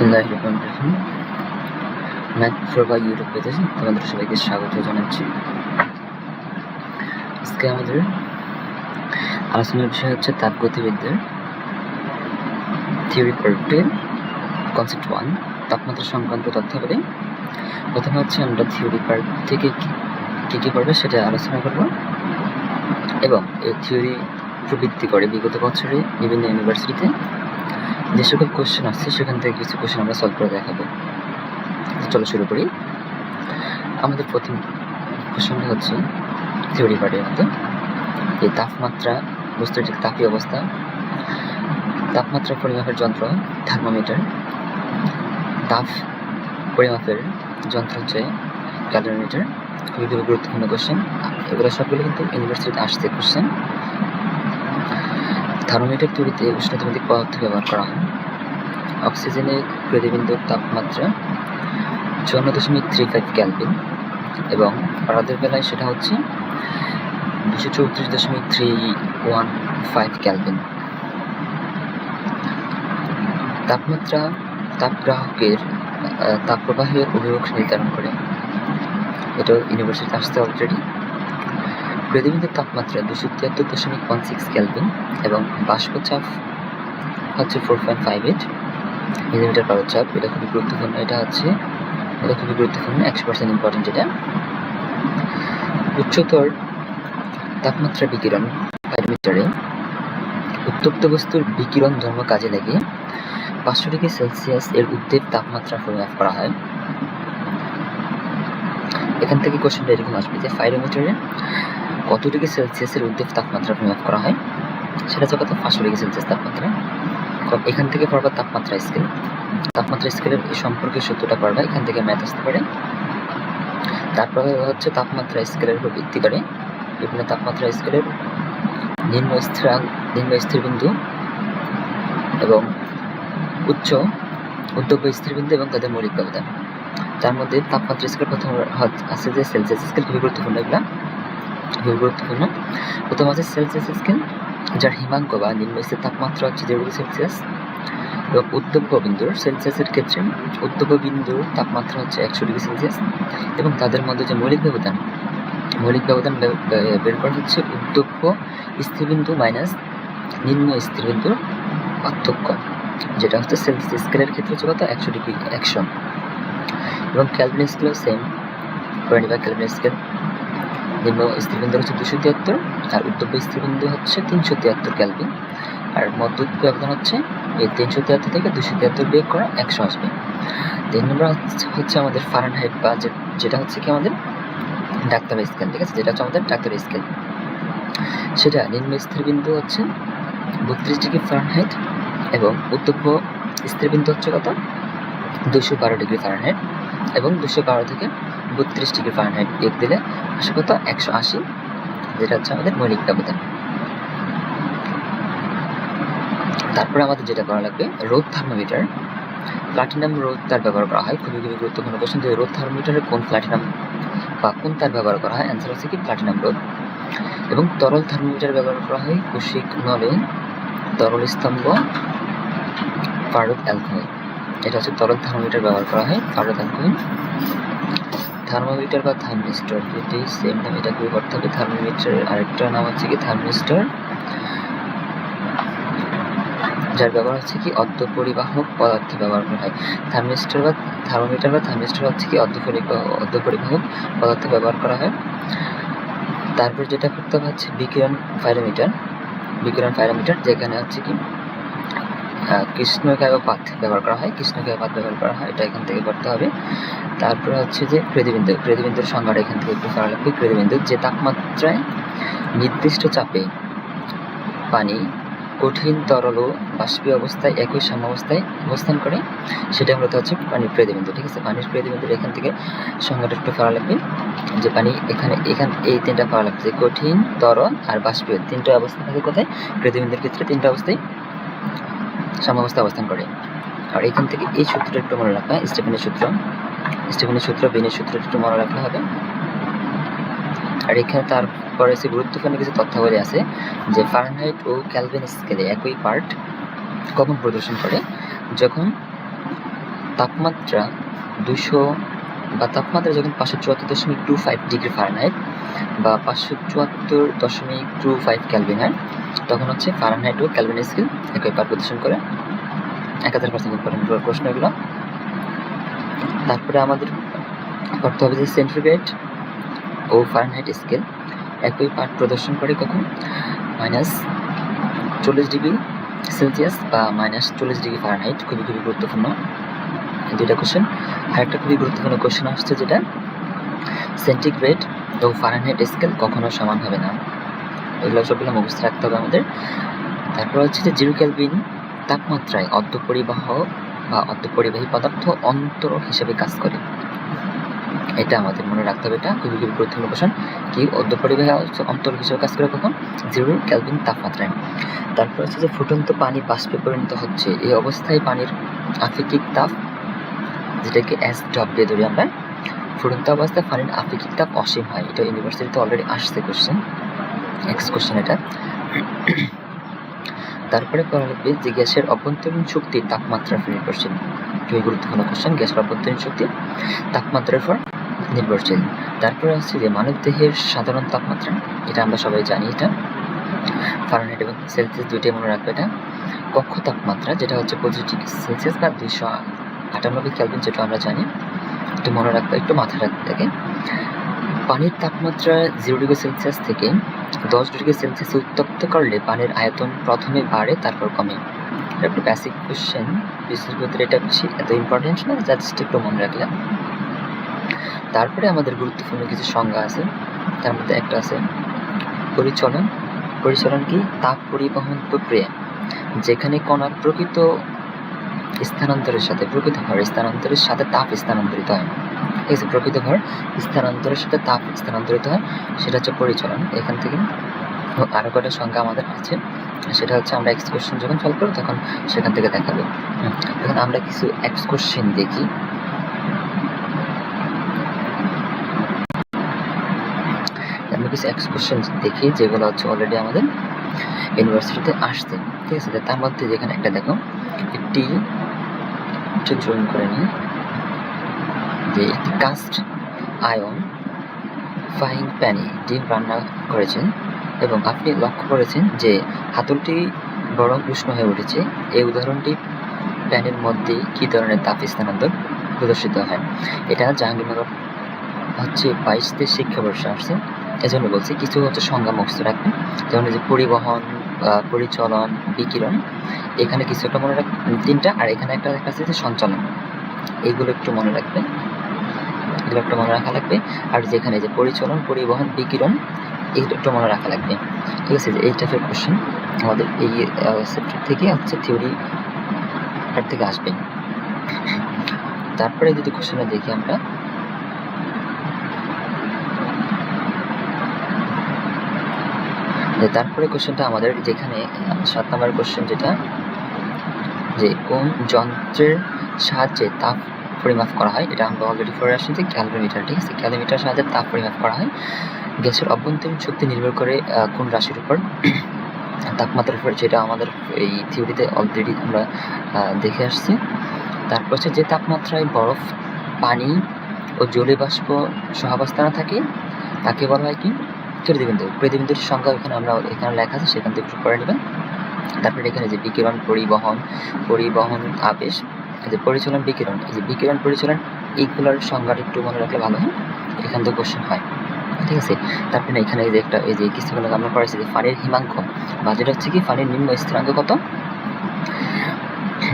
বিসমিল্লাহিররহমানিররহিম। Math প্রভা YouTube পেজে তোমাদের সবাইকে স্বাগত জানাচ্ছি। আজকে আমাদের আলোচনার বিষয় হচ্ছে তাপগতিবিদ্যার থিওরি পার্টে কনসেপ্ট 1 তাপমাত্রা সংক্রান্ত তথ্যাবলী। প্রথমে হচ্ছে আমরা থিওরি পার্ট থেকে কী কী পড়বে সেটা আলোচনা করব এবং এই থিওরি ভিত্তি করে বিগত বছরে বিভিন্ন ইউনিভার্সিটিতে যে সকল কোশ্চেন আসছে সেখান থেকে কিছু কোশ্চেন আমরা সলভ করে দেখাবো। চলো শুরু করি। আমাদের প্রথম কোশ্চেনটা হচ্ছে থিওরি পার্টের মধ্যে এই তাপমাত্রা বস্তুর যে তাপীয় অবস্থা, তাপমাত্রা পরিমাপের যন্ত্র থার্মোমিটার, তাপ পরিমাপের যন্ত্র হচ্ছে ক্যালোরিমিটার। খুবই গুরুত্বপূর্ণ কোশ্চেন, এগুলো সবগুলো কিন্তু ইউনিভার্সিটিতে আসছে কোশ্চেন। থার্মোমিটার তৈরিতে উষ্ণতাবিন্দু পদার্থ ব্যবহার করা হয়। অক্সিজেনের প্রতিবিন্দুর তাপমাত্রা 54.35 কেলভিন এবং পারাদের বেলায় সেটা হচ্ছে 234.315 কেলভিন। তাপমাত্রা তাপগ্রাহকের তাপপ্রবাহের অভিমুখ নির্ধারণ করে, এটা ইউনিভার্সিটি আসছে অলরেডি। প্রতিবিন্দুর তাপমাত্রা 273.16 কেলভিন এবং বাষ্প চাপ হচ্ছে 4.58 মিলিমিটার পার চাপ। এটা খুবই গুরুত্বপূর্ণ, এটা খুবই গুরুত্বপূর্ণ, 100% ইম্পর্টেন্ট। এটা উচ্চতর তাপমাত্রা বিকিরণ পাইরোমিটারে উত্তপ্ত বস্তুর বিকিরণ ধর্ম কাজে লাগিয়ে 500 ডিগ্রি সেলসিয়াস এর উত্তেপ তাপমাত্রা পরিমাপ করা হয়। এখান থেকে কোশ্চেনটা এরকম আসবে যে পাইরোমিটারে কত ডিগ্রি সেলসিয়াসের উত্তেপ তাপমাত্রা পরিমাপ করা হয়, সেটা হচ্ছে কত 500 ডিগ্রি সেলসিয়াস তাপমাত্রা। এখান থেকে পড়বা তাপমাত্রা স্কেল, তাপমাত্রা স্কেলের এই সম্পর্কে সূত্রটা পড়বা, এখান থেকে ম্যাথ আসতে পারে। তারপরে হচ্ছে তাপমাত্রা স্কেলের উপর ভিত্তি করে বিভিন্ন তাপমাত্রা স্কেলের নিম্ন স্থিরবিন্দু এবং উদ্যোগ স্থিরবিন্দু এবং তাদের মৌলিক ব্যবধান। তার মধ্যে তাপমাত্রা স্কেল প্রথম আছে যে সেলসিয়াস স্কেল, খুবই গুরুত্বপূর্ণ, এগুলা খুবই গুরুত্বপূর্ণ। প্রথম আছে সেলসিয়াস স্কেল, যার হিমাঙ্ক বা নিম্নস্থির তাপমাত্রা হচ্ছে 0 ডিগ্রি সেলসিয়াস এবং উদ্যোগ বিন্দুর সেলসিয়াসের ক্ষেত্রে উদ্যোগ বিন্দুর তাপমাত্রা হচ্ছে 100 ডিগ্রি সেলসিয়াস এবং তাদের মধ্যে যে মৌলিক ব্যবধান বের করা হচ্ছে উদ্যোগ স্থিরবিন্দু মাইনাস নিম্ন স্থিরবিন্দুর পার্থক্য, যেটা হচ্ছে সেলসিয়াস স্কেলের ক্ষেত্রে হচ্ছে কত 100 ডিগ্রি 100 এবং ক্যালভিন স্কেলও সেম করে নিবা। ক্যালভিন স্কেল নিম্ন স্থিরবিন্দু হচ্ছে 273 আর উদ্যোগ স্থিরবিন্দু হচ্ছে 373 ক্যালভিন, আর মধ্যক ব্যবধান হচ্ছে এই 373 থেকে 273 বিয়োগ করা 100 আসবে। 3 নম্বর হচ্ছে আমাদের ফারেনহাইট বা যেটা হচ্ছে কি আমাদের ডাক্তারের স্কেল, ঠিক আছে, যেটা হচ্ছে আমাদের ডাক্তারের স্কেল। সেটা নিম্ন স্থিরবিন্দু হচ্ছে 32 ডিগ্রি ফারেনহাইট এবং উদ্যোগ স্থিরবিন্দু হচ্ছে কত 212 ডিগ্রি ফারেনহাইট এবং 212 থেকে 32 ডিগ্রি ফারেনহাইট বিয়োগ দিলে আসে কত 180, যেটা হচ্ছে আমাদের মৌলিক ব্যবধান। তারপরে আমাদের যেটা করা লাগবে রোদ থার্মোমিটার, প্লাটিনাম রোদ তার ব্যবহার করা হয়। খুবই গুরুত্বপূর্ণ কোশ্চেন যে রোদ থার্মোমিটারে কোন প্লাটিনাম বা কোন তার ব্যবহার করা হয়, অ্যান্সার হচ্ছে কি প্লাটিনাম রোদ। এবং তরল থার্মোমিটার ব্যবহার করা হয় কৌশিক নলে তরল স্তম্ভ পারদ অ্যালকোহল, এটা হচ্ছে তরল থার্মোমিটার ব্যবহার করা হয় পারদ অ্যালকোহল। থার্মোমিটার বা থার্মিস্টর দুটি সেম নাম, এটা খুবই করতে হবে। থার্মোমিটারের আরেকটা নাম হচ্ছে কি থার্মিস্টর, যার ব্যবহার হচ্ছে কি অর্ধপরিবাহক পদার্থে ব্যবহার করা হয়। থার্মোমিটার বা থার্মিস্টর হচ্ছে কি অর্ধপরিবাহক পদার্থে ব্যবহার করা হয়। তারপর যেটা করতে হবে হচ্ছে বিকিরণ পাইরোমিটার, যেখানে হচ্ছে কি কৃষ্ণকায়পাত ব্যবহার করা হয়, এটা এখান থেকে করতে হবে। তারপরে হচ্ছে যে প্রতিবিন্দুর সংজ্ঞাটা এখান থেকে একটু করা লাগবে। প্রতিবিন্দু যে তাপমাত্রায় নির্দিষ্ট চাপে পানি কঠিন তরল ও বাষ্পীয় অবস্থায় একই সাম্যাবস্থায় অবস্থান করে, সেটা মূলত হচ্ছে পানির প্রতিবিন্দু, ঠিক আছে। পানির প্রতিবিন্দুর এখান থেকে সংজ্ঞাটা একটু করা লাগবে যে পানি এখানে এই তিনটা পাওয়া লাগবে, যে কঠিন, তরল আর বাষ্পীয়, তিনটা অবস্থা থাকে কোথায় প্রতিবিন্দুর ক্ষেত্রে, তিনটা অবস্থায় সাম্যাবস্থায় অবস্থান করে। আর এখান থেকে এই সূত্রটা একটু মনে রাখা, স্টিফেনের সূত্র বেনের সূত্র একটু মনে রাখলে হবে। আর এখানে তারপরে সে গুরুত্বপূর্ণ কিছু তথ্যাবলী আছে যে ফারেনহাইট ও ক্যালভিন স্কেলে একই পার্ট কখন প্রদর্শন করে, যখন তাপমাত্রা 200 বা তাপমাত্রা যখন 574.25 ডিগ্রি ফারেনহাইট বা 574.25 ক্যালভিন হয়, তখন হচ্ছে ফারেনহাইট ও ক্যালভিন স্কেল একই পাঠ প্রদর্শন করে। 1000% ইম্পর্টেন্ট প্রশ্ন এগুলো। তারপরে আমাদের করতে হবে যে সেন্টিগ্রেড ও ফারেনহাইট স্কেল একই পাঠ প্রদর্শন করে কখন? -40 ডিগ্রি সেলসিয়াস বা -40 ডিগ্রি ফারেনহাইট। খুবই গুরুত্বপূর্ণ দুইটা কোশ্চেন। আরেকটা খুবই গুরুত্বপূর্ণ কোশ্চেন আসছে যেটা সেন্টিগ্রেড ও ফারেনহাইট স্কেল কখনো সমান হবে না। এগুলো সবগুলো মুখস্থ রাখতে হবে আমাদের। তারপর হচ্ছে যে 0 কেলভিন তাপমাত্রায় অর্ধপরিবাহী পদার্থ অন্তরক হিসেবে কাজ করে। এটা আমাদের মনে রাখতে হবে। এটা খুবই গুরুত্বপূর্ণ কোশ্চেন। কি অর্ধপরিবাহী অন্তরক হিসেবে কাজ করে কখন? 0 কেলভিন তাপমাত্রায়। তারপর হচ্ছে যে ফুটন্ত পানি বাষ্পে পরিণত হচ্ছে, এই অবস্থায় পানির আপেক্ষিক তাপ, যেটাকে SW ধরি আমরা, ফুটন্ত অবস্থায় পানির আপেক্ষিক তাপ অসীম হয়। এটা ইউনিভার্সিটিতে অলরেডি আসছে কোশ্চেন, নেক্সট কোশ্চেন এটা। তারপরে পড়া লাগবে যে গ্যাসের অভ্যন্তরীণ শক্তির তাপমাত্রার উপর নির্ভরশীল। খুবই গুরুত্বপূর্ণ কোশ্চেন, গ্যাসের অভ্যন্তরীণ শক্তি তাপমাত্রার উপর নির্ভরশীল। তারপরে হচ্ছে যে মানবদেহের সাধারণ তাপমাত্রা, এটা আমরা সবাই জানি, এটা ফারেনহাইট এবং সেলসিয়াস দুইটাই মনে রাখবে। এটা কক্ষ তাপমাত্রা, যেটা হচ্ছে 25 ডিগ্রি সেলসিয়াস বা 298 কেলভিন, যেটা আমরা জানি, একটু মনে রাখবে, একটু মাথায় রাখতে থাকে। পানির তাপমাত্রা 0 ডিগ্রি সেলসিয়াস থেকে 10 ডিগ্রি সেলসিয়াস উত্তপ্ত করলে পানির আয়তন প্রথমে বাড়ে তারপর কমে। এটা একটু বেসিক কোশ্চেন, বিশেষ করে এটা বেশি এত ইম্পর্টেন্ট না, জাস্ট একটু মনে রাখলাম। তারপরে আমাদের গুরুত্বপূর্ণ কিছু সংজ্ঞা আছে, তার মধ্যে একটা আছে পরিচলন। পরিচলন কি? তাপ পরিবহন প্রক্রিয়া, যেখানে কণার প্রকৃত স্থানান্তরের সাথে তাপ স্থানান্তরিত হয়। ঠিক আছে, প্রকৃত ভর স্থানান্তরের সাথে তাপ স্থানান্তরিত হয়, সেটা হচ্ছে পরিচলন। এখান থেকে আরো কয়টা সংজ্ঞা আমাদের আছে, সেটা হচ্ছে আমরা এক্স কোশ্চেন যখন সলভ করবো তখন সেখান থেকে দেখাবো। এখন আমরা কিছু এক্স কোশ্চেন দেখি। আমরা কিছু এক্স কোশ্চেন দেখি যেগুলো হচ্ছে অলরেডি আমাদের ইউনিভার্সিটিতে আসছে। ঠিক আছে, তার মধ্যে যেখানে একটা দেখো, একটি জয়েন করে নিই, যে একটি কাস্ট আয়রন ফ্রাইং প্যানে ডিম রান্না করেছেন এবং আপনি লক্ষ্য করেছেন যে হাতলটি বরং উষ্ণ হয়ে উঠেছে। এই উদাহরণটি প্যানের মধ্যে কী ধরনের তাপ স্থানান্তর প্রদর্শিত হয়? এটা জাহাঙ্গীরনগর হচ্ছে 22তে শিক্ষাবর্ষে আসছে, এজন্য বলছি কিছু হচ্ছে সংজ্ঞা মুখস্থ রাখবেন, যেমন যে পরিবহন, পরিচলন, বিকিরণ, এখানে কিছু একটা মনে রাখবেন, তিনটা, আর এখানে একটা আছে যে সঞ্চালন, এইগুলো একটু মনে রাখবেন, এগুলো একটু মনে রাখা লাগবে। আর যেখানে যে পরিচলন, পরিবহন, বিকিরণ, এইটা একটু মনে রাখা লাগবে। ঠিক আছে, যে এই টাইপের কোশ্চেন আমাদের এই সেপ্টার থেকে হচ্ছে থিওরি থেকে আসবে। তারপরে যদি কোশ্চেনটা দেখি আমরা, তারপরে কোশ্চেনটা আমাদের যেখানে 7 নম্বর কোশ্চেন, যেটা যে কোন যন্ত্রের সাহায্যে তাপ পরিমাপ করা হয়, এটা আমরা অলরেডি পড়ে আসছি যে ক্যালরিমিটার। ঠিক আছে, ক্যালরিমিটার সাহায্যে তাপ পরিমাপ করা হয়। গ্যাসের অভ্যন্তরীণ শক্তি নির্ভর করে কোন রাশির উপর? তাপমাত্রার উপর, যেটা আমাদের এই থিওরিতে অলরেডি আমরা দেখে আসছি। তারপর হচ্ছে যে তাপমাত্রায় বরফ, পানি ও জলীয় বাষ্প সহাবস্থানে থাকে তাকে বলা হয় কি? প্রতিবিন্দু। প্রতিবিন্দুর সংখ্যা এখানে লেখা আছে, সেখান থেকে পড়ে নেবেন। তারপরে এখানে যে বিকিরণ, পরিবহন, আবেশ, যে পরিচলন, বিকিরণ, এই যে বিকিরণ, পরিচলন, এইগুলোর সংজ্ঞাটা একটু মনে রাখলে ভালো হয়, এখান থেকে কোশ্চেন হয়। ঠিক আছে, তারপরে এখানে এই যে একটা, এই যে কিছুগুলো আমরা পড়েছি যে পানির হিমাঙ্ক, বা যেটা হচ্ছে কি পানির নিম্ন স্থিরাঙ্ক কত?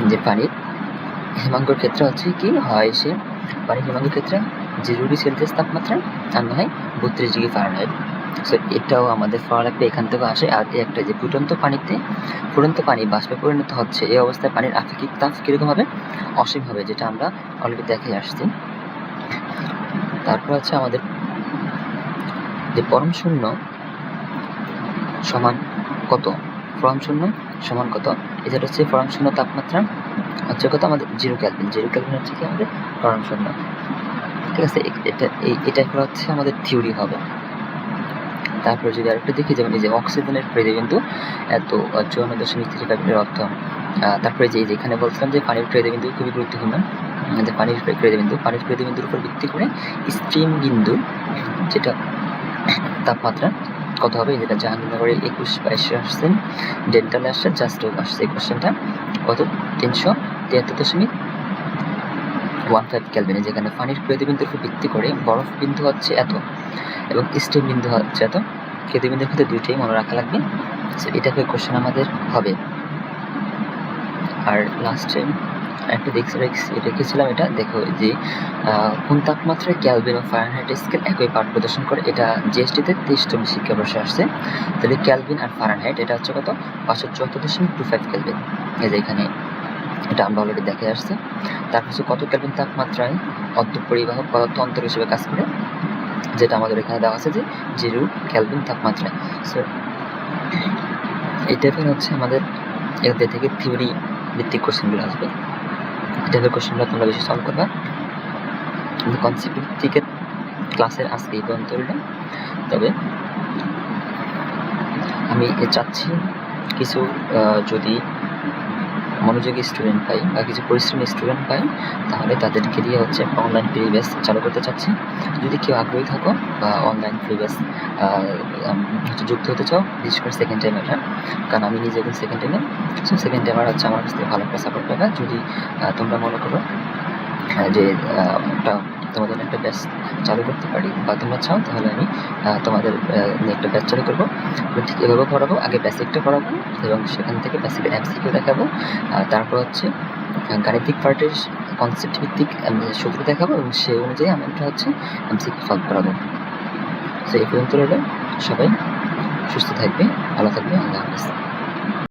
যে পানির হিমাঙ্কর ক্ষেত্রে হচ্ছে কি হয়, সে পানির হিমাঙ্কর ক্ষেত্রে 0 ডিগ্রি সেলসিয়াস তাপমাত্রা আর না হয় 32 ডিগ্রি ফারেনহাইট। সো এটাও আমাদের পড়া লাগবে, এখান থেকে আসে। আর একটা যে ফুটন্ত পানি বাষ্পে পরিণত হচ্ছে, এই অবস্থায় পানির আপেক্ষিক তাপ কীরকম হবে? অসীম হবে, যেটা আমরা অলরেডি দেখে আসছি। তারপর হচ্ছে আমাদের যে পরম শূন্য সমান কত? পরম শূন্য সমান কত? এটা হচ্ছে পরম শূন্য তাপমাত্রা হচ্ছে কত? আমাদের 0 কেলভিন। 0 কেলভিন হচ্ছে কি আমাদের পরম শূন্য। ঠিক আছে, এটা হচ্ছে আমাদের থিওরি হবে। তারপরে যদি আরেকটু দেখি, যেমন এই যে অক্সিজেনের প্রতিবিন্দু এত 54.35 অর্থ। তারপরে যে যেখানে বলছিলাম যে পানির প্রতিবিন্দু খুবই গুরুত্বপূর্ণ, আমাদের পানির কেন্দ্রবিন্দুর উপর ভিত্তি করে স্ট্রিম বিন্দু যেটা তাপমাত্রা কত হবে, যেটা জাহাঙ্গীরনগরে 21-22 আসছেন, ডেন্টালে আসছে, জাস্ট আসছে এই কোশ্চেনটা কত 373.15 কেলভিনে, যেখানে পানির কেন্দ্রবিন্দুর উপর ভিত্তি করে বরফ বিন্দু হচ্ছে এত এবং স্ট্রিম বিন্দু হচ্ছে এত। কেন্দ্রবিন্দুর ক্ষেত্রে দুইটাই মনে রাখা লাগবে। সো এটা কোশ্চেন আমাদের হবে। আর লাস্টে একটা রেখেছিলাম, এটা দেখো যে কোন তাপমাত্রায় ক্যালভিন ও ফারেনহাইট স্কেল একই পাঠ প্রদর্শন করে, এটা জিএসটিতে 23 শিক্ষাবর্ষে আসছে। তাহলে ক্যালভিন আর ফারেনহাইট এটা হচ্ছে কত 574.25 কেলভিন, এই যে এখানে এটা আমরা অলরেডি দেখে আসছে। তারপর হচ্ছে কত ক্যালভিন তাপমাত্রায় অর্ধপরিবাহক পদার্থ অন্তর হিসেবে কাজ করে, যেটা আমাদের এখানে দেওয়া আছে যে 0 কেলভিন তাপমাত্রায়। সো এই টাইপের হচ্ছে আমাদের এদের থেকে থিওরি ভিত্তিক কোশ্চেনগুলো আসবে। এই টাইপের কোশ্চেনগুলো তোমরা বেশি সলভ করবা। কিন্তু কনসেপ্ট ভিত্তিকের ক্লাসের আজকে এই পর্যন্ত রইল। তবে আমি চাচ্ছি কিছু যদি মনোযোগী স্টুডেন্ট পাই বা কিছু পরিশ্রমী স্টুডেন্ট পাই, তাহলে তাদেরকে দিয়ে হচ্ছে একটা অনলাইন ফ্রি ব্যাচ চালু করতে চাচ্ছি। যদি কেউ আগ্রহী থাকো বা অনলাইন ফ্রি ব্যাচ যুক্ত হতে চাও, বিশেষ করে সেকেন্ড টাইম এটা, কারণ আমি নিজে এখন সেকেন্ড টাইমে, সো সেকেন্ড টাইমার হচ্ছে আমার কাছ থেকে ভালো একটা সাপোর্ট পাবে। যদি তোমরা মনে করো যে তোমাদের একটা ব্যাচ চালু করতে পারি বা তোমরা চাও, তাহলে আমি তোমাদের একটা ব্যাচ চালু করবো। ঠিক এভাবে করাবো, আগে বেসিকটা করাবো এবং সেখান থেকে বেসিকের এমসিকিউ দেখাবো, তারপর হচ্ছে গাণিতিক পার্টের কনসেপ্ট ভিত্তিক সূত্র দেখাবো এবং সেই অনুযায়ী আমরা হচ্ছে এমসিকিউ সলভ করাবো। তো এই পর্যন্ত রইল। সবাই সুস্থ থাকবে, ভালো থাকবে, আল্লাহ হাফেজ।